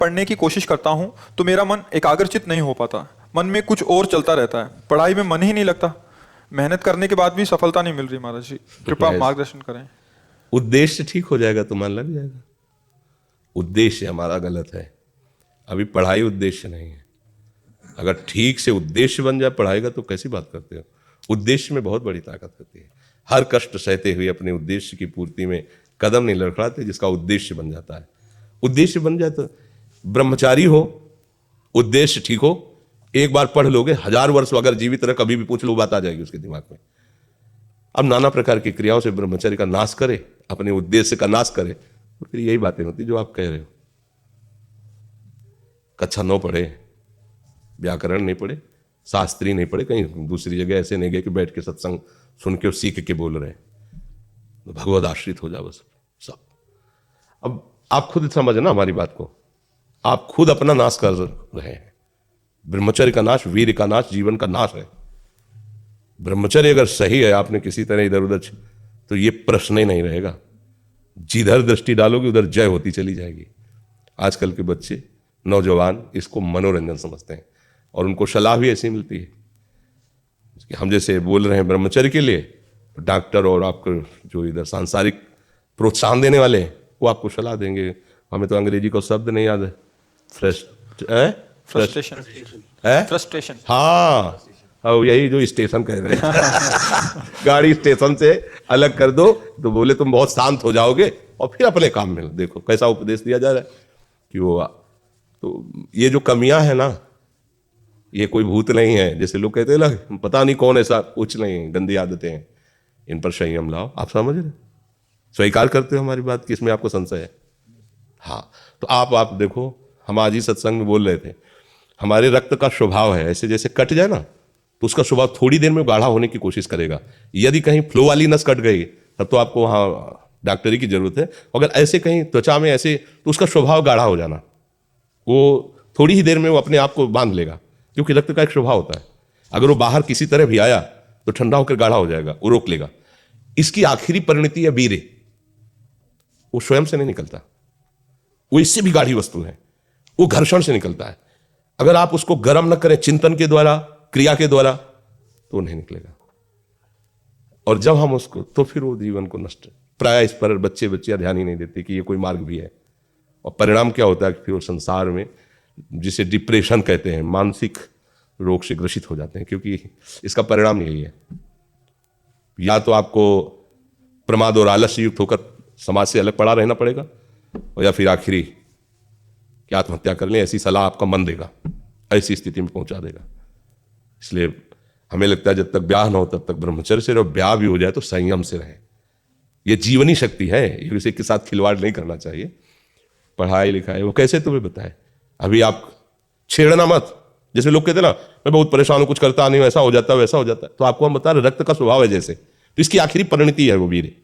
पढ़ने की कोशिश करता हूँ तो मेरा मन एकाग्रचित नहीं हो पाता। मन में कुछ और चलता रहता है, पढ़ाई में मन ही नहीं लगता। मेहनत करने के बाद भी सफलता नहीं मिल रही महाराज जी, कृपया मार्गदर्शन करें। उद्देश्य ठीक हो जाएगा तो मन लग जाएगा। उद्देश्य हमारा गलत है, अभी पढ़ाई उद्देश्य नहीं है। अगर ठीक से उद्देश्य बन जाए पढ़ाई का तो कैसी बात करते हो। उद्देश्य में बहुत बड़ी ताकत होती है। हर कष्ट सहते हुए अपने उद्देश्य की पूर्ति में कदम नहीं लड़खड़ाते जिसका उद्देश्य बन जाता है। उद्देश्य बन जाए तो ब्रह्मचारी हो, उद्देश्य ठीक हो, एक बार पढ़ लोगे, 1000 वर्ष अगर जीवित रहे कभी भी पूछ लो बात आ जाएगी उसके दिमाग में। अब नाना प्रकार की क्रियाओं से ब्रह्मचर्य का नाश करे, अपने उद्देश्य का नाश करे, तो फिर यही बातें होती जो आप कह रहे हो। कक्षा 9 पढ़े, व्याकरण नहीं पढ़े, शास्त्री नहीं पढ़े, कहीं दूसरी जगह ऐसे नहीं गए कि बैठ के सत्संग सुन के सीख के बोल रहे हैं, तो भगवद आश्रित हो जाओ बस सब। अब आप खुद समझना हमारी बात को, आप खुद अपना नाश कर रहे हैं। ब्रह्मचर्य का नाश, वीर का नाश, जीवन का नाश है। ब्रह्मचर्य अगर सही है, आपने किसी तरह इधर उधर तो ये प्रश्न ही नहीं रहेगा। जिधर दृष्टि डालोगे उधर जय होती चली जाएगी। आजकल के बच्चे, नौजवान इसको मनोरंजन समझते हैं और उनको सलाह भी ऐसी मिलती है कि हम जैसे बोल रहे हैं ब्रह्मचर्य के लिए, तो डॉक्टर और आपको जो इधर सांसारिक प्रोत्साहन देने वाले हैं वो आपको सलाह देंगे। हमें तो अंग्रेजी का शब्द नहीं याद है, फ्रस्ट्रेशन। हाँ, और यही जो स्टेशन कह रहे हैं गाड़ी स्टेशन से अलग कर दो तो बोले तुम बहुत शांत हो जाओगे और फिर अपने काम में देखो कैसा उपदेश दिया जा रहा है कि वो। तो ये जो कमियां है ना, ये कोई भूत नहीं है जैसे लोग कहते हैं ना, पता नहीं कौन ऐसा, कुछ नहीं, गंदी आदतें हैं, इन पर संयम लाओ। आप समझ रहे, स्वीकार करते हो हमारी बात कि इसमें आपको संशय है? हाँ, तो आप देखो, हम आज ही सत्संग में बोल रहे थे, हमारे रक्त का स्वभाव है ऐसे, जैसे कट जाए ना तो उसका स्वभाव थोड़ी देर में गाढ़ा होने की कोशिश करेगा। यदि कहीं फ्लो वाली नस कट गई तब तो आपको वहाँ डॉक्टरी की जरूरत है। अगर ऐसे कहीं त्वचा में ऐसे, तो उसका स्वभाव गाढ़ा हो जाना, वो थोड़ी ही देर में वो अपने आप को बांध लेगा, क्योंकि रक्त का एक स्वभाव होता है। अगर वो बाहर किसी तरह भी आया तो ठंडा होकर गाढ़ा हो जाएगा, वो रोक लेगा। इसकी आखिरी परिणति है वीर्य, वो स्वयं से नहीं निकलता, वो इससे भी गाढ़ी वस्तु है, वो घर्षण से निकलता है। अगर आप उसको गर्म न करें चिंतन के द्वारा, क्रिया के द्वारा, तो नहीं निकलेगा। और जब हम उसको, तो फिर वो जीवन को नष्ट, प्राय इस पर बच्चियां ध्यान ही नहीं देते कि ये कोई मार्ग भी है। और परिणाम क्या होता है कि फिर वो संसार में, जिसे डिप्रेशन कहते हैं, मानसिक रोग से ग्रसित हो जाते हैं, क्योंकि इसका परिणाम यही है। या तो आपको प्रमाद और आलस्य युक्त होकर समाज से अलग पड़ा रहना पड़ेगा, और या फिर आखिरी कि आत्महत्या कर लें, ऐसी सलाह आपका मन देगा, ऐसी स्थिति में पहुंचा देगा। इसलिए हमें लगता है जब तक ब्याह न हो तब तक ब्रह्मचर्य से रहो, ब्याह भी हो जाए तो संयम से रहे। ये जीवनी शक्ति है, इसी के साथ खिलवाड़ नहीं करना चाहिए। पढ़ाई लिखाई वो कैसे तुम्हें बताए, अभी आप छेड़ना मत। जैसे लोग कहते हैं ना, मैं बहुत परेशान हूं, कुछ करता नहीं हूं, ऐसा हो जाता है वैसा हो जाता है, तो आपको हम बता रहे रक्त का स्वभाव है जैसे, तो इसकी आखिरी परिणति है वो वीर।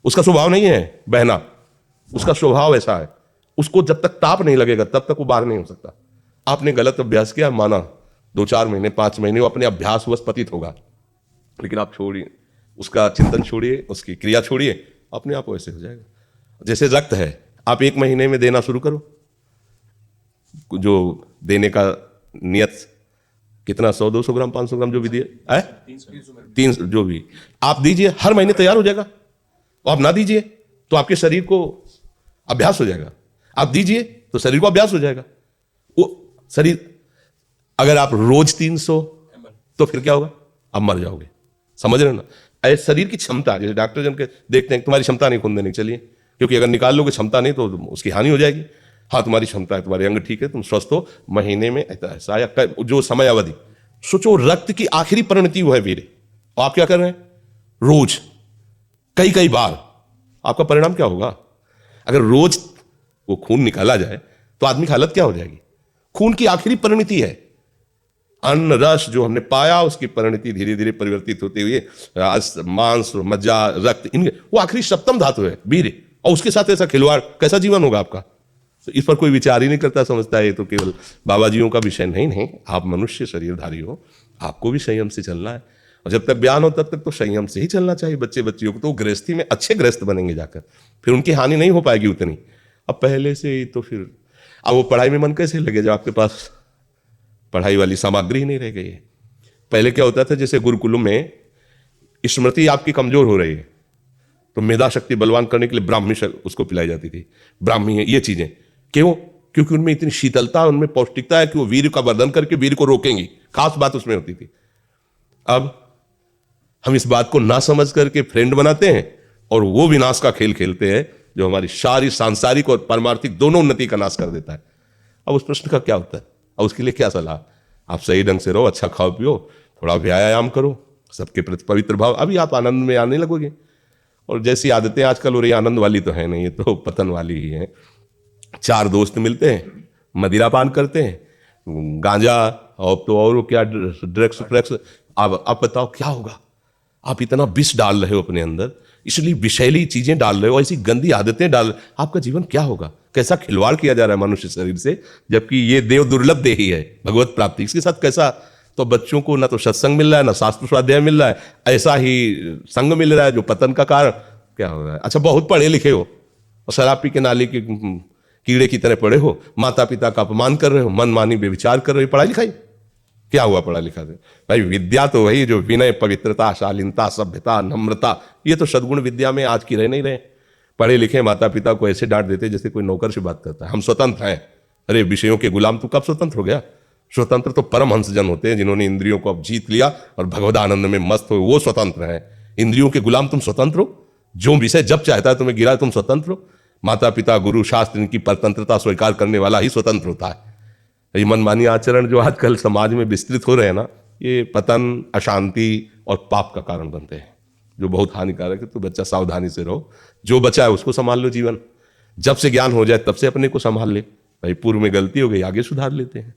उसका स्वभाव नहीं है बहना, उसका स्वभाव ऐसा है, उसको जब तक ताप नहीं लगेगा तब तक वो बाहर नहीं हो सकता। आपने गलत अभ्यास किया, माना 2-4 महीने 5 महीने वो अपने अभ्यासवश पतित होगा, लेकिन आप छोड़िए, उसका चिंतन छोड़िए, उसकी क्रिया छोड़िए, अपने आप वैसे हो जाएगा। जैसे रक्त है, आप 1 महीने में देना शुरू करो, जो देने का नियत कितना, 100-200 ग्राम 500 ग्राम जो भी दिए, 300 जो भी आप दीजिए, हर महीने तैयार हो जाएगा। तो आप ना दीजिए तो आपके शरीर को अभ्यास हो जाएगा, आप दीजिए तो शरीर को अभ्यास हो जाएगा। वो शरीर, अगर आप रोज 300 तो फिर क्या होगा, आप मर जाओगे। समझ रहे हो ना, ऐसे शरीर की क्षमता, जैसे डॉक्टर जन के देखते हैं तुम्हारी क्षमता नहीं खून देने के, चलिए, क्योंकि अगर निकाल लोगे क्षमता नहीं तो उसकी हानि हो जाएगी। हाँ, तुम्हारी क्षमता है, तुम्हारे अंग ठीक है, तुम स्वस्थ हो, महीने में ऐसा या जो समय अवधि, सोचो रक्त की आखिरी परिणति वो है वीर। और आप क्या कर रहे हैं, रोज कई कई बार, आपका परिणाम क्या होगा? अगर रोज वो खून निकाला जाए तो आदमी की हालत क्या हो जाएगी? खून की आखिरी परिणति है, अन्न रस जो हमने पाया उसकी परिणति धीरे धीरे परिवर्तित होते हुए मांस, मज्जा, रक्त, इनके वो आखिरी सप्तम धातु है वीर। और उसके साथ ऐसा खिलवाड़, कैसा जीवन होगा आपका? तो इस पर कोई विचार ही नहीं करता, समझता है ये तो केवल बाबा जियों का विषय। नहीं, आप मनुष्य शरीरधारी हो, आपको भी संयम से चलना है। और जब तक ज्ञान हो तब तक तो संयम से ही चलना चाहिए। बच्चियों को तो गृहस्थी में अच्छे गृहस्थ बनेंगे जाकर, फिर उनकी हानि नहीं हो पाएगी उतनी। अब पहले से ही तो फिर अब वो पढ़ाई में मन कैसे लगे जब आपके पास पढ़ाई वाली सामग्री ही नहीं रह गई है। पहले क्या होता था, जैसे गुरुकुलों में स्मृति आपकी कमजोर हो रही है तो मेधा शक्ति बलवान करने के लिए ब्राह्मी उसको पिलाई जाती थी, ब्राह्मी ये चीजें। क्यों? क्योंकि उनमें इतनी शीतलता, उनमें पौष्टिकता है कि वो वीर का वर्धन करके वीर को रोकेंगी, खास बात उसमें होती थी। अब हम इस बात को ना समझ करके फ्रेंड बनाते हैं और वो विनाश का खेल खेलते हैं जो हमारी सारी सांसारिक और परमार्थिक दोनों उन्नति का नाश कर देता है। अब उस प्रश्न का क्या होता है? अब उसके लिए क्या सलाह? आप सही ढंग से रहो, अच्छा खाओ पियो, थोड़ा व्यायाम करो, सबके प्रति पवित्र भाव, अभी आप आनंद में आने लगोगे। और जैसी आदतें आजकल हो रही, आनंद वाली तो है नहीं, ये तो पतन वाली ही है। 4 दोस्त मिलते हैं, मदिरा पान करते हैं, गांजा और तो और क्या ड्रग्स। आप बताओ क्या होगा? आप इतना विष डाल रहे हो अपने अंदर, इसलिए विषैली चीजें डाल रहे हो, ऐसी गंदी आदतें डाल, आपका जीवन क्या होगा? कैसा खिलवाड़ किया जा रहा है मनुष्य शरीर से, जबकि ये देव दुर्लभ देही है भगवत प्राप्ति, इसके साथ कैसा? तो बच्चों को ना तो सत्संग मिल रहा है, ना शास्त्र स्वाध्याय मिल रहा है, ऐसा ही संग मिल रहा है जो पतन का कारण क्या हो रहा है। अच्छा, बहुत पढ़े लिखे हो और शराब पी के नाली के कीड़े की तरह पड़े हो, माता पिता का अपमान कर रहे हो, मनमानी बेविचार कर रहे हो, पढ़ाई लिखाई क्या हुआ? पढ़ा लिखा से भाई विद्या तो वही जो विनय, पवित्रता, शालीनता, सभ्यता, नम्रता, ये तो सद्गुण विद्या में आज की रह नहीं रहे। पढ़े लिखे माता पिता को ऐसे डांट देते जैसे कोई नौकर से बात करता है, हम स्वतंत्र हैं। अरे विषयों के गुलाम तू कब स्वतंत्र हो गया? स्वतंत्र तो परमहंस जन होते हैं जिन्होंने इंद्रियों को अब जीत लिया और भगवदानंद में मस्त हो, वो स्वतंत्र हैं। इंद्रियों के गुलाम तुम स्वतंत्र हो, जो विषय जब चाहता है तुम्हें गिरा, तुम स्वतंत्र हो। माता पिता, गुरु, शास्त्र, इनकी परतंत्रता स्वीकार करने वाला ही स्वतंत्र होता है। ये मनमानी आचरण जो आजकल समाज में विस्तृत हो रहे हैं ना, ये पतन, अशांति और पाप का कारण बनते हैं, जो बहुत हानिकारक है। तो बच्चा सावधानी से रहो, जो बचा है उसको संभाल लो। जीवन जब से ज्ञान हो जाए तब से अपने को संभाल ले। भाई पूर्व में गलती हो गई, आगे सुधार लेते हैं।